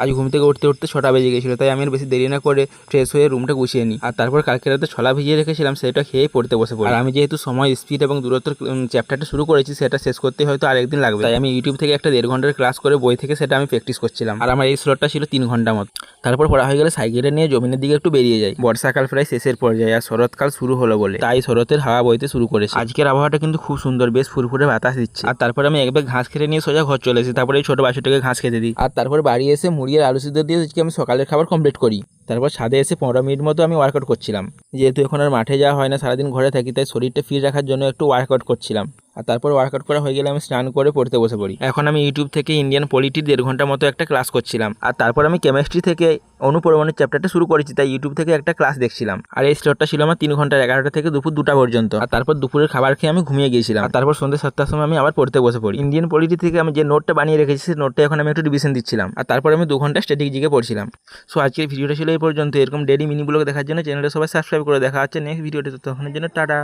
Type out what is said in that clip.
আজ ঘুম থেকে উঠতে উঠতে 6টা বেজে গেছিলো, তাই আমি আর বেশি দেরি না করে ফ্রেশ হয়ে রুমটা গুছিয়ে নিই। আর তারপর কালকে রাতে ছোলা ভিজিয়ে রেখেছিলাম, সেটা খেয়ে পড়তে বসে পড়ি। আর আমি যেহেতু সময়, স্পিড এবং দূরত্বের চ্যাপ্টারটা শুরু করেছি, সেটা শেষ করতে হয়তো আরেকদিন লাগবে, তাই আমি ইউটিউব থেকে একটা 1.5 ঘন্টার ক্লাস করে বই থেকে সেটা আমি প্র্যাকটিস করছিলাম। আর আমার এই স্লটটা ছিল 3 ঘন্টা মতো। তারপর পড়া হয়ে গেলে সাইকেলটা নিয়ে জমিনের দিকে একটু বেরিয়ে যাই। বর্ষাকাল প্রায় শেষের পর্যায়ে আর শরৎকাল শুরু হলো বলে তাই শরতের হাওয়া বইতে শুরু করেছে। আজকের আবহাওয়াটা কিন্তু খুব সুন্দর, বেশ ফুরফুরে বাতাস দিচ্ছে। আর তারপর আমি এক ব্যাগ ঘাস খেতে নিয়ে সোজা ঘর চলে এসেছি। তারপরে এই ছোট বাছুরটাকে ঘাস খেতে দিই। আর তারপর বাড়ি এসে মুড়ি আর আলু সিদ্ধ দিয়ে আজকে আমি সকালের খাবার কমপ্লিট করি। তারপর ছাদে এসে 15 মিনিট মতো আমি ওয়ার্কআউট করছিলাম। যেহেতু এখন আর মাঠে যাওয়া হয় না, সারাদিন ঘরে থাকি, তাই শরীরটা ফিট রাখার জন্য একটু ওয়ার্কআউট করছিলাম। আর তারপর ওয়ার্কআউট করা হয়ে গেলে আমি স্নান করে পড়তে বসে পড়ি। এখন আমি ইউটিউব থেকে ইন্ডিয়ান পলিটির 1.5 ঘন্টা মতো একটা ক্লাস করছিলাম। আর তারপর আমি কেমিস্ট্রি থেকে অনুপরমাণুর চ্যাপ্টারটা শুরু করেছি, তাই ইউটিউব থেকে একটা ক্লাস দেখছিলাম। আর এই স্লটটা ছিল আমার 3 ঘন্টার, 11টা থেকে দুপুর 2টা পর্যন্ত। আর তারপর দুপুরের খাবার খেয়ে আমি ঘুমিয়ে গিয়েছিলাম। আর তারপর সন্ধ্যে 7টার সময় আমি আবার পড়তে বসে পড়ি। ইন্ডিয়ান পলিটি থেকে আমি যে নোটটা বানিয়ে রেখেছি, সেই নোটটা এখন আমি একটু রিভিশন দিচ্ছিলাম। আর তারপর আমি 2 ঘন্টা স্ট্যাটিক জিকে পড়ছিলাম। সো আজকের ভিডিওটা ছিল এই পর্যন্ত। এরকম ডেইলি মিনি ব্লগ দেখার জন্য চ্যানেলটা সবাই সাবস্ক্রাইব করে। দেখা হচ্ছে নেক্সট ভিডিওতে, ততক্ষণের জন্য টাটা।